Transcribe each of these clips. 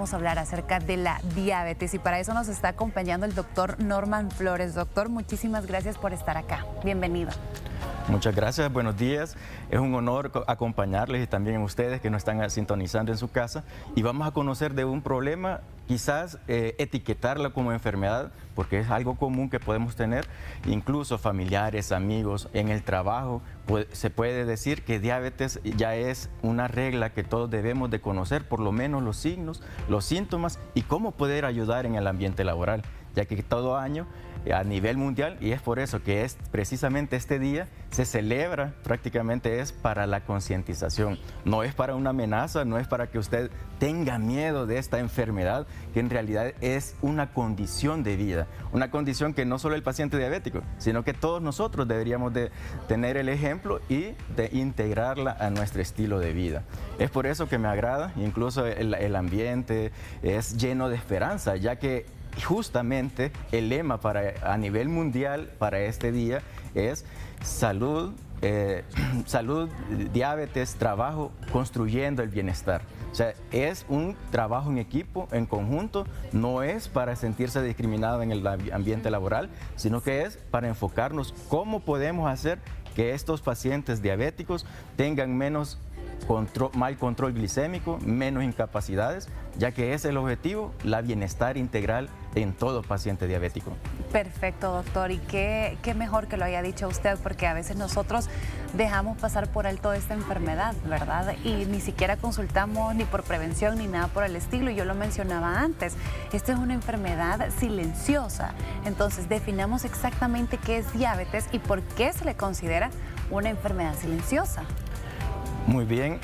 vamos a hablar acerca de la diabetes y para eso nos está acompañando el doctor Norman Flores. Doctor, muchísimas gracias por estar acá. Bienvenido. Muchas gracias, buenos días. Es un honor acompañarles y también a ustedes que nos están sintonizando en su casa. Y vamos a conocer de un problema, quizás etiquetarlo como enfermedad, porque es algo común que podemos tener, incluso familiares, amigos, en el trabajo. Se puede decir que diabetes ya es una regla que todos debemos de conocer, por lo menos los signos, los síntomas y cómo poder ayudar en el ambiente laboral, ya que todo año a nivel mundial, y es por eso que es precisamente este día, se celebra, prácticamente es para la concientización. No es para una amenaza, no es para que usted tenga miedo de esta enfermedad, que en realidad es una condición de vida, una condición que no solo el paciente diabético, sino que todos nosotros deberíamos de tener el ejemplo y de integrarla a nuestro estilo de vida. Es por eso que me agrada, incluso el ambiente es lleno de esperanza, ya que justamente el lema a nivel mundial para este día es salud, diabetes, trabajo, construyendo el bienestar. O sea, es un trabajo en equipo, en conjunto, no es para sentirse discriminado en el ambiente laboral, sino que es para enfocarnos cómo podemos hacer que estos pacientes diabéticos tengan menos mal control glicémico, menos incapacidades, ya que es el objetivo, la bienestar integral en todo paciente diabético. Perfecto, doctor, y qué mejor que lo haya dicho usted, porque a veces nosotros dejamos pasar por alto esta enfermedad, ¿verdad? Y ni siquiera consultamos ni por prevención ni nada por el estilo, y yo lo mencionaba antes, esta es una enfermedad silenciosa, entonces definamos exactamente qué es diabetes y por qué se le considera una enfermedad silenciosa. Muy bien,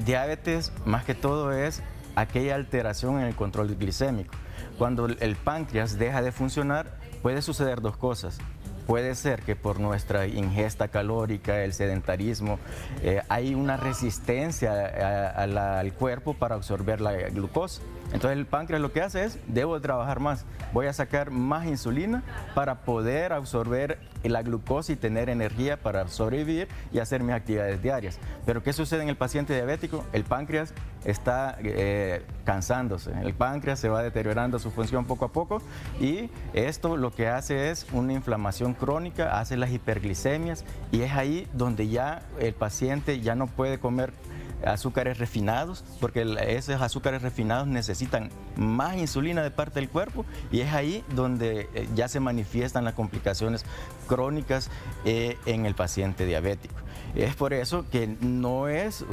diabetes más que todo es aquella alteración en el control glicémico. Cuando el páncreas deja de funcionar, puede suceder dos cosas. Puede ser que por nuestra ingesta calórica, el sedentarismo, hay una resistencia al cuerpo para absorber la glucosa. Entonces el páncreas lo que hace es, debo trabajar más, voy a sacar más insulina para poder absorber la glucosa y tener energía para sobrevivir y hacer mis actividades diarias. Pero ¿qué sucede en el paciente diabético? El páncreas está cansándose, el páncreas se va deteriorando su función poco a poco y esto lo que hace es una inflamación crónica, hace las hiperglicemias y es ahí donde ya el paciente ya no puede comer azúcares refinados, porque esos azúcares refinados necesitan más insulina de parte del cuerpo y es ahí donde ya se manifiestan las complicaciones crónicas en el paciente diabético. Es por eso que no es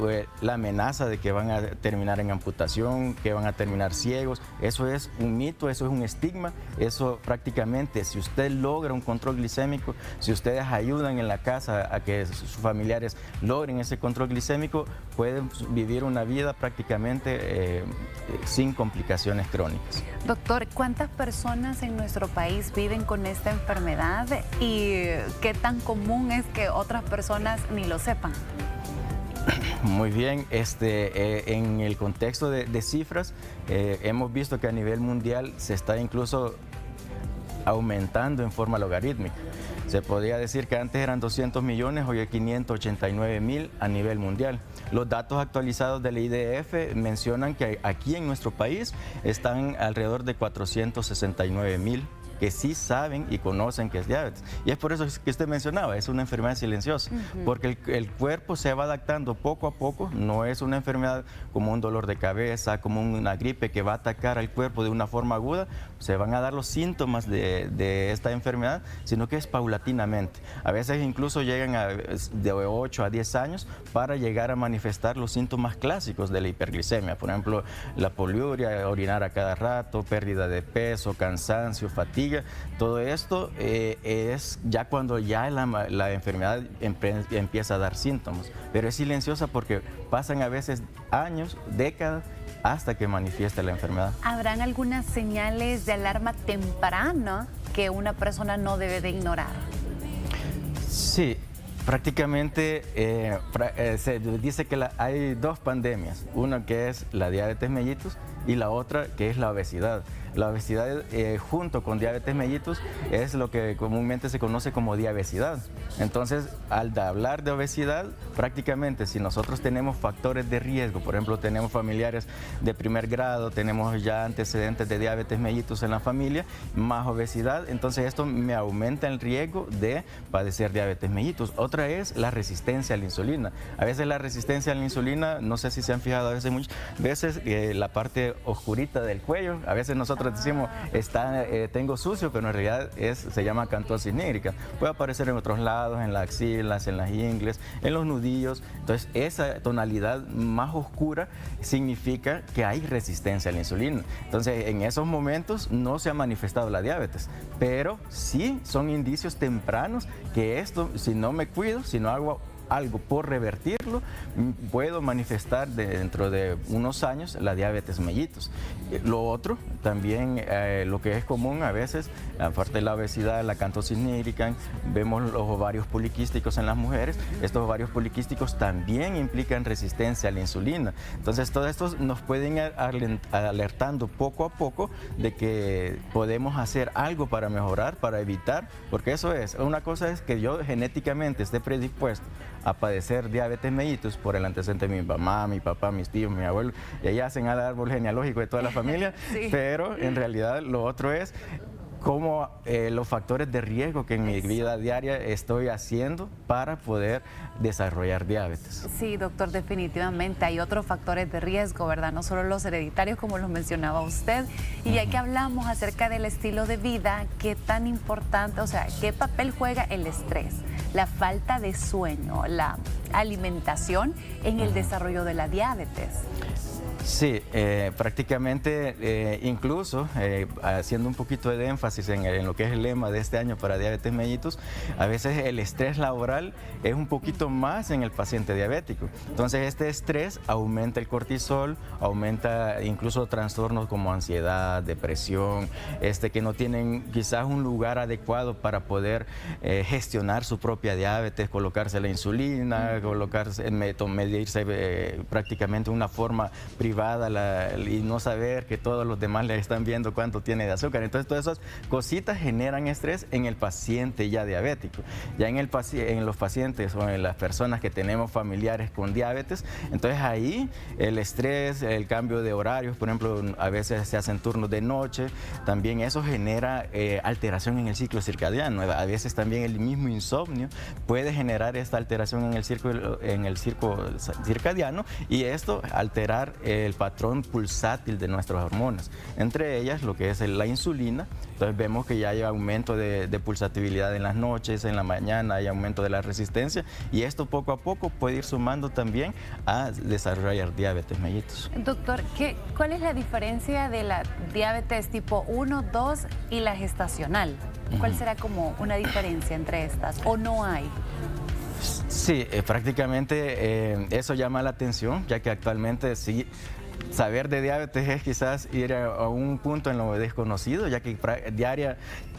la amenaza de que van a terminar en amputación, que van a terminar ciegos. Eso es un mito, eso es un estigma. Eso prácticamente, si usted logra un control glicémico, si ustedes ayudan en la casa a que sus familiares logren ese control glicémico, pueden vivir una vida prácticamente sin complicaciones crónicas. Doctor, ¿cuántas personas en nuestro país viven con esta enfermedad y qué tan común es que otras personas ni lo sepan? Muy bien, en el contexto de cifras, hemos visto que a nivel mundial se está incluso aumentando en forma logarítmica. Se podría decir que antes eran 200 millones, hoy hay 589.000 a nivel mundial. Los datos actualizados del IDF mencionan que aquí en nuestro país están alrededor de 469.000 que sí saben y conocen que es diabetes. Y es por eso que usted mencionaba, es una enfermedad silenciosa, porque el cuerpo se va adaptando poco a poco, no es una enfermedad como un dolor de cabeza, como una gripe que va a atacar al cuerpo de una forma aguda, se van a dar los síntomas de esta enfermedad, sino que es paulatinamente. A veces incluso llegan de 8 a 10 años para llegar a manifestar los síntomas clásicos de la hiperglicemia, por ejemplo, la poliuria, orinar a cada rato, pérdida de peso, cansancio, fatiga. Todo esto es ya cuando ya la enfermedad empieza a dar síntomas, pero es silenciosa porque pasan a veces años, décadas, hasta que manifiesta la enfermedad. ¿Habrán algunas señales de alarma temprana que una persona no debe de ignorar? Sí. Prácticamente se dice que hay dos pandemias, una que es la diabetes mellitus y la otra que es la obesidad. La obesidad junto con diabetes mellitus es lo que comúnmente se conoce como diabesidad. Entonces, al hablar de obesidad, prácticamente si nosotros tenemos factores de riesgo, por ejemplo, tenemos familiares de primer grado, tenemos ya antecedentes de diabetes mellitus en la familia, más obesidad, entonces esto me aumenta el riesgo de padecer diabetes mellitus. Otra es la resistencia a la insulina. A veces la resistencia a la insulina, no sé si se han fijado, a veces muchas veces la parte oscurita del cuello, a veces nosotros decimos, tengo sucio, pero en realidad se llama acantosis nígrica. Puede aparecer en otros lados, en las axilas, en las ingles, en los nudillos. Entonces, esa tonalidad más oscura significa que hay resistencia a la insulina. Entonces, en esos momentos no se ha manifestado la diabetes, pero sí son indicios tempranos que esto, si no me cuido, si no hago algo por revertirlo, puedo manifestar dentro de unos años la diabetes mellitus. Lo otro, también lo que es común a veces, aparte de la obesidad, la acantosis nigricans, vemos los ovarios poliquísticos en las mujeres. Estos ovarios poliquísticos también implican resistencia a la insulina. Entonces, todo esto nos pueden ir alertando poco a poco de que podemos hacer algo para mejorar, para evitar, porque eso es, una cosa es que yo genéticamente esté predispuesto a padecer diabetes mellitus por el antecedente de mi mamá, mi papá, mis tíos, mi abuelo, y ahí hacen al árbol genealógico de toda la familia, sí. Pero en realidad lo otro es cómo los factores de riesgo que en mi vida diaria estoy haciendo para poder desarrollar diabetes. Sí, doctor, definitivamente hay otros factores de riesgo, ¿verdad? No solo los hereditarios, como los mencionaba usted. Y ya que hablamos acerca del estilo de vida, ¿qué tan importante, o sea, qué papel juega el estrés, la falta de sueño, la alimentación en el desarrollo de la diabetes? Sí, prácticamente, incluso haciendo un poquito de énfasis en lo que es el lema de este año para diabetes mellitus, a veces el estrés laboral es un poquito más en el paciente diabético. Entonces, este estrés aumenta el cortisol, aumenta incluso trastornos como ansiedad, depresión, que no tienen quizás un lugar adecuado para poder gestionar su propia diabetes, colocarse la insulina, medirse prácticamente de una forma privada y no saber que todos los demás le están viendo cuánto tiene de azúcar. Entonces, todas esas cositas generan estrés en el paciente ya diabético. Ya en los pacientes o en las personas que tenemos familiares con diabetes, entonces ahí el estrés, el cambio de horarios, por ejemplo, a veces se hacen turnos de noche, también eso genera alteración en el ciclo circadiano. A veces también el mismo insomnio puede generar esta alteración en el ciclo circadiano, y esto alterar el patrón pulsátil de nuestras hormonas, entre ellas lo que es la insulina. Entonces vemos que ya hay aumento de pulsatividad en las noches, en la mañana hay aumento de la resistencia, y esto poco a poco puede ir sumando también a desarrollar diabetes mellitus. Doctor, ¿cuál es la diferencia de la diabetes tipo 1, 2 y la gestacional? ¿Cuál será como una diferencia entre estas o no hay? Sí, prácticamente eso llama la atención, ya que actualmente sí, saber de diabetes es quizás ir a un punto en lo desconocido, ya que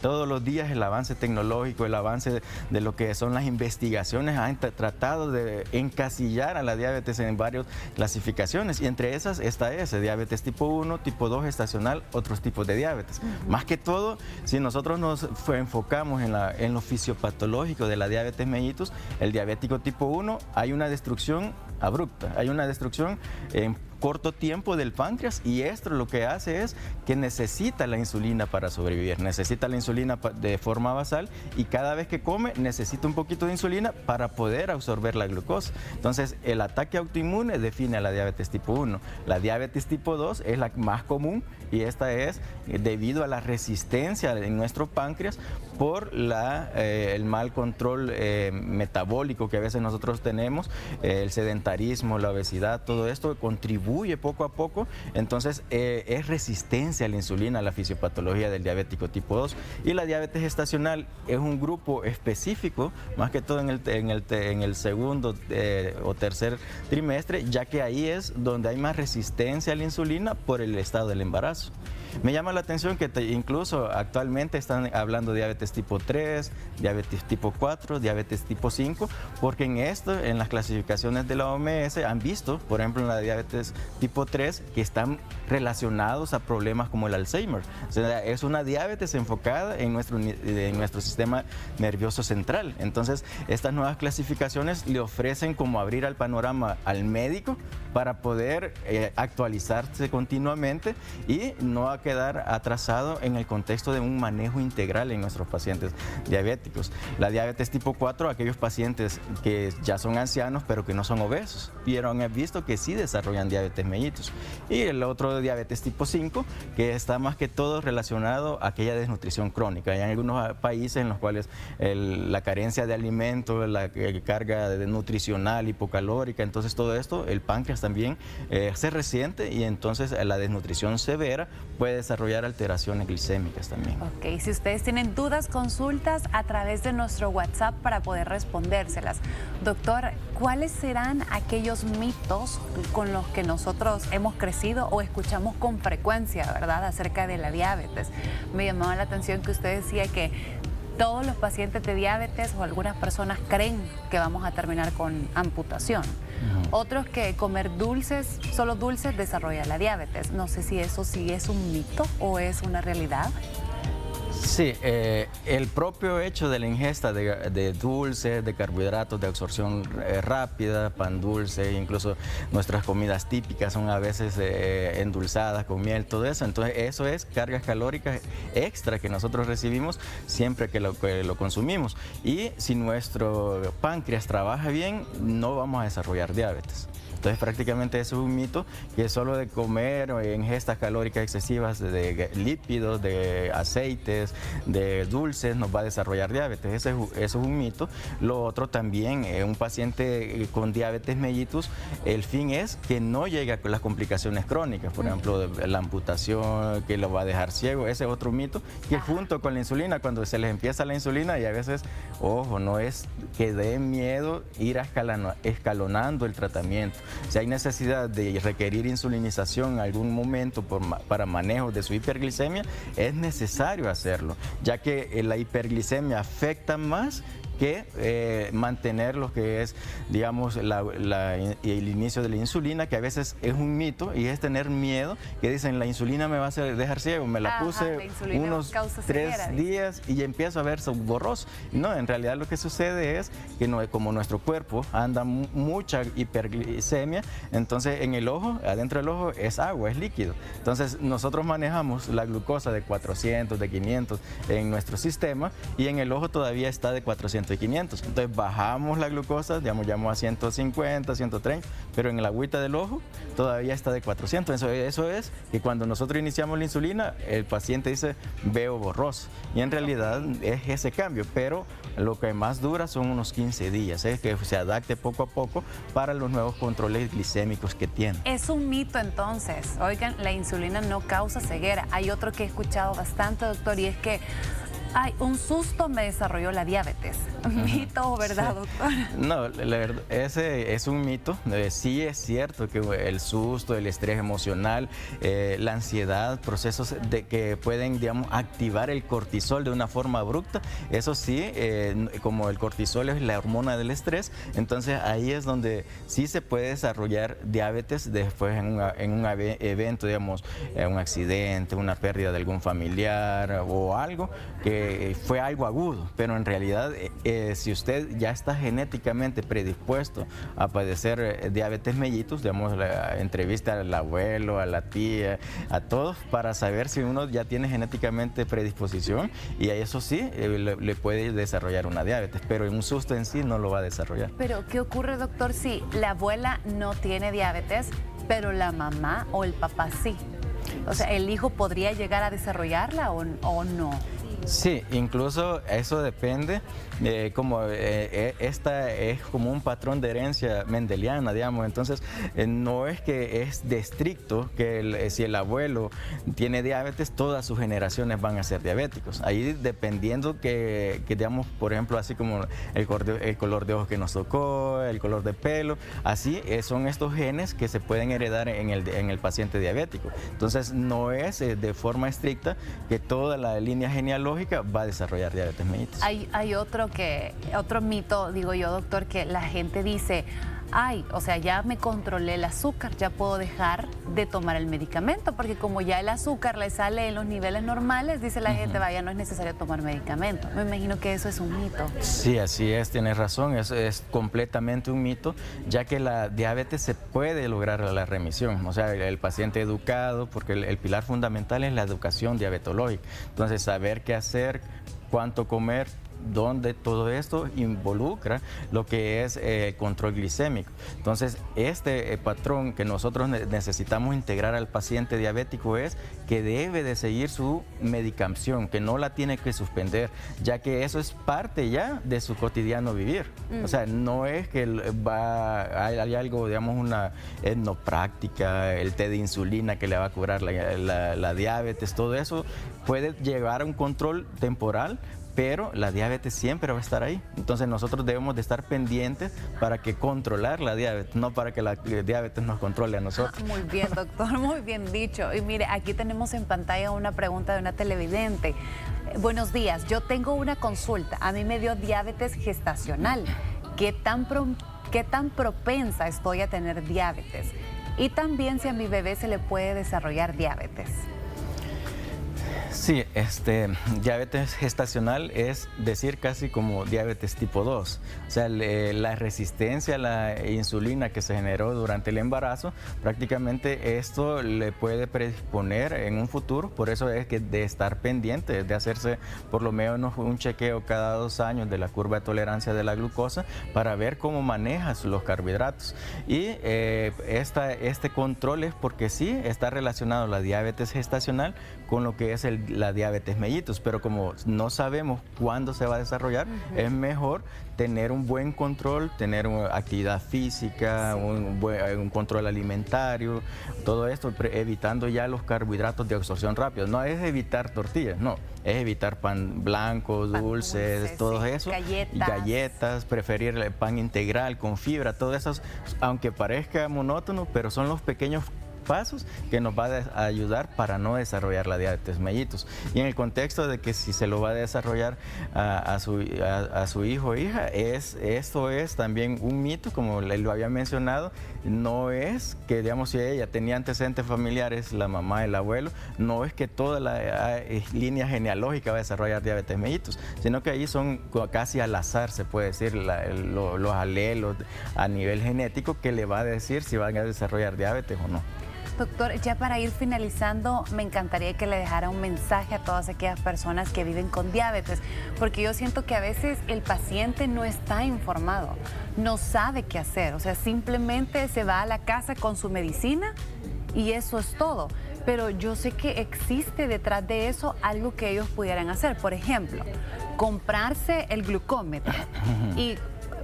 todos los días el avance tecnológico, el avance de lo que son las investigaciones han tratado de encasillar a la diabetes en varias clasificaciones, y entre esas está diabetes tipo 1, tipo 2 gestacional, otros tipos de diabetes. Más que todo, si nosotros nos enfocamos en lo fisiopatológico de la diabetes mellitus, el diabético tipo 1, hay una destrucción abrupta, hay una destrucción en corto tiempo del páncreas, y esto lo que hace es que necesita la insulina para sobrevivir, necesita la insulina de forma basal, y cada vez que come necesita un poquito de insulina para poder absorber la glucosa. Entonces, el ataque autoinmune define a la diabetes tipo 1. La diabetes tipo 2 es la más común, y esta es debido a la resistencia en nuestro páncreas por el mal control metabólico que a veces nosotros tenemos, el sedentarismo, la obesidad, todo esto contribuye poco a poco. Entonces es resistencia a la insulina, la fisiopatología del diabético tipo 2. Y la diabetes gestacional es un grupo específico, más que todo en el segundo o tercer trimestre, ya que ahí es donde hay más resistencia a la insulina por el estado del embarazo. Me llama la atención que incluso actualmente están hablando de diabetes tipo 3, diabetes tipo 4, diabetes tipo 5, porque en esto, en las clasificaciones de la OMS, han visto, por ejemplo, en la diabetes tipo 3, que están relacionados a problemas como el Alzheimer. O sea, es una diabetes enfocada en nuestro sistema nervioso central. Entonces, estas nuevas clasificaciones le ofrecen como abrir al panorama al médico para poder actualizarse continuamente y no a quedar atrasado en el contexto de un manejo integral en nuestros pacientes diabéticos. La diabetes tipo 4, aquellos pacientes que ya son ancianos pero que no son obesos, pero han visto que sí desarrollan diabetes mellitus. Y el otro diabetes tipo 5, que está más que todo relacionado a aquella desnutrición crónica. Hay algunos países en los cuales la carencia de alimentos, la carga nutricional, hipocalórica, entonces todo esto, el páncreas también se resiente y entonces la desnutrición severa puede desarrollar alteraciones glicémicas también. Ok, si ustedes tienen dudas, consultas a través de nuestro WhatsApp para poder respondérselas. Doctor, ¿cuáles serán aquellos mitos con los que nosotros hemos crecido o escuchamos con frecuencia, verdad, acerca de la diabetes? Me llamaba la atención que usted decía que todos los pacientes de diabetes o algunas personas creen que vamos a terminar con amputación. Otros que comer dulces, solo dulces, desarrolla la diabetes. No sé si eso sí es un mito o es una realidad. Sí, el propio hecho de la ingesta de dulces, de carbohidratos de absorción rápida, pan dulce, incluso nuestras comidas típicas son a veces endulzadas con miel, todo eso. Entonces eso es cargas calóricas extra que nosotros recibimos siempre que lo consumimos. Y si nuestro páncreas trabaja bien, no vamos a desarrollar diabetes. Entonces prácticamente eso es un mito, que solo de comer ingestas calóricas excesivas de lípidos, de aceites, de dulces nos va a desarrollar diabetes. Eso es un mito. Lo otro también, un paciente con diabetes mellitus, el fin es que no llegue a las complicaciones crónicas, por ejemplo la amputación, que lo va a dejar ciego. Ese es otro mito, que junto con la insulina, cuando se les empieza la insulina, y a veces, ojo, no es que dé miedo ir escalonando el tratamiento. Si hay necesidad de requerir insulinización en algún momento para manejo de su hiperglicemia, es necesario hacerlo, ya que la hiperglicemia afecta más que mantener lo que es, digamos, el inicio de la insulina, que a veces es un mito y es tener miedo, que dicen la insulina me va a hacer dejar ciego, me la puse unos 3 días y empiezo a ver borroso. No, en realidad lo que sucede es que como nuestro cuerpo anda mucha hiperglicemia, entonces en el ojo, adentro del ojo es agua, es líquido. Entonces nosotros manejamos la glucosa de 400, de 500 en nuestro sistema y en el ojo todavía está de 400 y 500. Entonces bajamos la glucosa, digamos, a 150, 130, pero en el agüita del ojo todavía está de 400. Eso es que cuando nosotros iniciamos la insulina, el paciente dice, veo borroso. Y en realidad es ese cambio, pero lo que más dura son unos 15 días, que se adapte poco a poco para los nuevos controles glicémicos que tiene. Es un mito entonces. Oigan, la insulina no causa ceguera. Hay otro que he escuchado bastante, doctor, y es que ay, un susto me desarrolló la diabetes. ¿Mito o verdad, doctor? No, la verdad, ese es un mito. Sí es cierto que el susto, el estrés emocional, la ansiedad, procesos que pueden, digamos, activar el cortisol de una forma abrupta, eso sí, como el cortisol es la hormona del estrés, entonces ahí es donde sí se puede desarrollar diabetes después en un evento, digamos, un accidente, una pérdida de algún familiar o algo que fue algo agudo, pero en realidad si usted ya está genéticamente predispuesto a padecer diabetes mellitus, digamos, entrevista al abuelo, a la tía, a todos, para saber si uno ya tiene genéticamente predisposición y a eso sí le puede desarrollar una diabetes, pero en un susto en sí no lo va a desarrollar. Pero ¿qué ocurre, doctor, si la abuela no tiene diabetes, pero la mamá o el papá sí? O sea, ¿el hijo podría llegar a desarrollarla o no? Sí, incluso eso depende, esta es como un patrón de herencia mendeliana, digamos, entonces no es que es de estricto que si el abuelo tiene diabetes, todas sus generaciones van a ser diabéticos. Ahí dependiendo que digamos, por ejemplo, así como el color de ojos que nos tocó, el color de pelo, así son estos genes que se pueden heredar en el paciente diabético. Entonces Entonces no es de forma estricta que toda la línea genealógica va a desarrollar diabetes mellitus. Hay otro mito, digo yo, doctor, que la gente dice, ay, o sea, ya me controlé el azúcar, ya puedo dejar de tomar el medicamento, porque como ya el azúcar le sale en los niveles normales, dice la gente, vaya, no es necesario tomar medicamento. Me imagino que eso es un mito. Sí, así es, tienes razón, eso es completamente un mito, ya que la diabetes se puede lograr la remisión, o sea, el paciente educado, porque el pilar fundamental es la educación diabetológica, entonces saber qué hacer, cuánto comer, donde todo esto involucra lo que es control glicémico. Entonces, este patrón que nosotros necesitamos integrar al paciente diabético es que debe de seguir su medicación, que no la tiene que suspender, ya que eso es parte ya de su cotidiano vivir. O sea, no es que hay algo, digamos, una etnopráctica, el té de insulina que le va a curar la diabetes, todo eso puede llevar a un control temporal, pero la diabetes siempre va a estar ahí. Entonces nosotros debemos de estar pendientes para que controlar la diabetes, no para que la diabetes nos controle a nosotros. Muy bien, doctor, muy bien dicho. Y mire, aquí tenemos en pantalla una pregunta de una televidente. Buenos días, yo tengo una consulta. A mí me dio diabetes gestacional. ¿Qué tan propensa estoy a tener diabetes? Y también si a mi bebé se le puede desarrollar diabetes. Sí, diabetes gestacional es decir casi como diabetes tipo 2. O sea, la resistencia a la insulina que se generó durante el embarazo, prácticamente esto le puede predisponer en un futuro. Por eso es que de estar pendiente, de hacerse por lo menos un chequeo cada 2 años de la curva de tolerancia de la glucosa para ver cómo manejas los carbohidratos. Y este control es porque sí está relacionado la diabetes gestacional con lo que es la diabetes mellitus, pero como no sabemos cuándo se va a desarrollar, es mejor tener un buen control, tener actividad física, un control alimentario, todo esto evitando ya los carbohidratos de absorción rápida. No es evitar tortillas, no, es evitar pan blanco, dulces, todo eso, galletas, preferir el pan integral con fibra, todo eso, aunque parezca monótono, pero son los pequeños pasos que nos va a ayudar para no desarrollar la diabetes mellitus. Y en el contexto de que si se lo va a desarrollar a su hijo o hija, esto es también un mito, como lo había mencionado, no es que, digamos, si ella tenía antecedentes familiares, la mamá, el abuelo, no es que toda la línea genealógica va a desarrollar diabetes mellitus, sino que ahí son casi al azar, se puede decir, los alelos a nivel genético que le va a decir si van a desarrollar diabetes o no. Doctor, ya para ir finalizando, me encantaría que le dejara un mensaje a todas aquellas personas que viven con diabetes, porque yo siento que a veces el paciente no está informado, no sabe qué hacer, o sea, simplemente se va a la casa con su medicina y eso es todo. Pero yo sé que existe detrás de eso algo que ellos pudieran hacer. Por ejemplo, comprarse el glucómetro y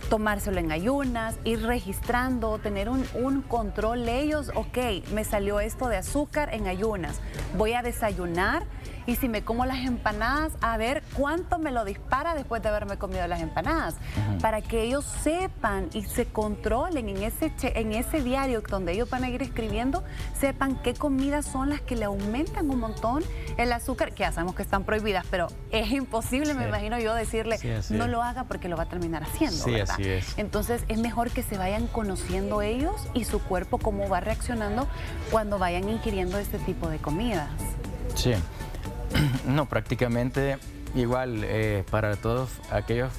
tomárselo en ayunas, ir registrando, tener un control de ellos. Ok, me salió esto de azúcar en ayunas, voy a desayunar y si me como las empanadas, a ver cuánto me lo dispara después de haberme comido las empanadas, para que ellos sepan y se controlen en ese diario donde ellos van a ir escribiendo, sepan qué comidas son las que le aumentan un montón el azúcar, que ya sabemos que están prohibidas, pero es imposible, me imagino yo, decirle no lo haga porque lo va a terminar haciendo, ¿verdad? Así es. Entonces es mejor que se vayan conociendo ellos y su cuerpo cómo va reaccionando cuando vayan ingiriendo este tipo de comidas. Sí. No, prácticamente igual para todos aquellos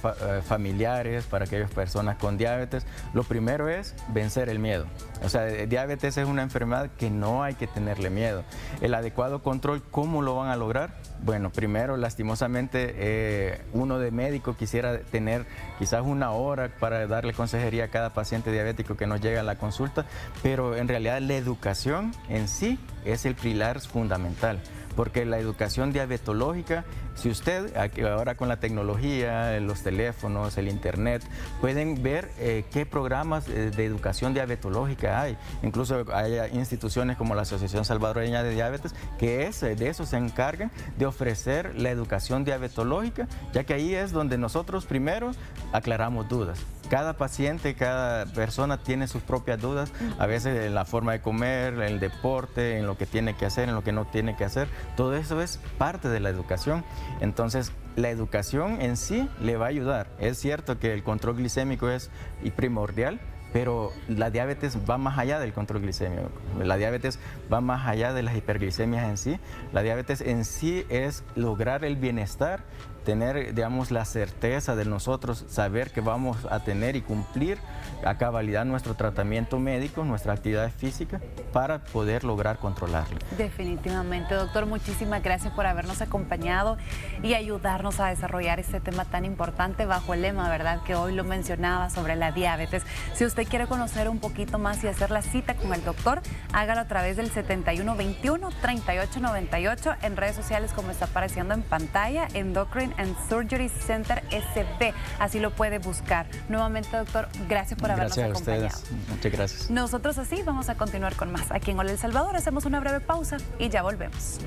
familiares, para aquellas personas con diabetes, lo primero es vencer el miedo. O sea, diabetes es una enfermedad que no hay que tenerle miedo. El adecuado control, ¿cómo lo van a lograr? Bueno, primero, lastimosamente, uno de médico quisiera tener quizás 1 hora para darle consejería a cada paciente diabético que nos llega a la consulta, pero en realidad la educación en sí es el pilar fundamental. Porque la educación diabetológica, si usted ahora con la tecnología, los teléfonos, el internet, pueden ver qué programas de educación diabetológica hay. Incluso hay instituciones como la Asociación Salvadoreña de Diabetes que de eso se encargan de ofrecer la educación diabetológica, ya que ahí es donde nosotros primero aclaramos dudas. Cada paciente, cada persona tiene sus propias dudas, a veces en la forma de comer, en el deporte, en lo que tiene que hacer, en lo que no tiene que hacer. Todo eso es parte de la educación. Entonces, la educación en sí le va a ayudar. Es cierto que el control glicémico es primordial, pero la diabetes va más allá del control glicémico. La diabetes va más allá de las hiperglicemias en sí. La diabetes en sí es lograr el bienestar, tener, digamos, la certeza de nosotros, saber que vamos a tener y cumplir a cabalidad nuestro tratamiento médico, nuestra actividad física, para poder lograr controlarlo. Definitivamente, doctor, muchísimas gracias por habernos acompañado y ayudarnos a desarrollar este tema tan importante bajo el lema, ¿verdad?, que hoy lo mencionaba sobre la diabetes. Si usted quiere conocer un poquito más y hacer la cita con el doctor, hágalo a través del 7121-3898 en redes sociales, como está apareciendo en pantalla, Endocrine and Surgery Center SB, así lo puede buscar. Nuevamente, doctor, gracias por habernos acompañado. Gracias a ustedes, muchas gracias. Nosotros así vamos a continuar con más. Aquí en Hola El Salvador hacemos una breve pausa y ya volvemos.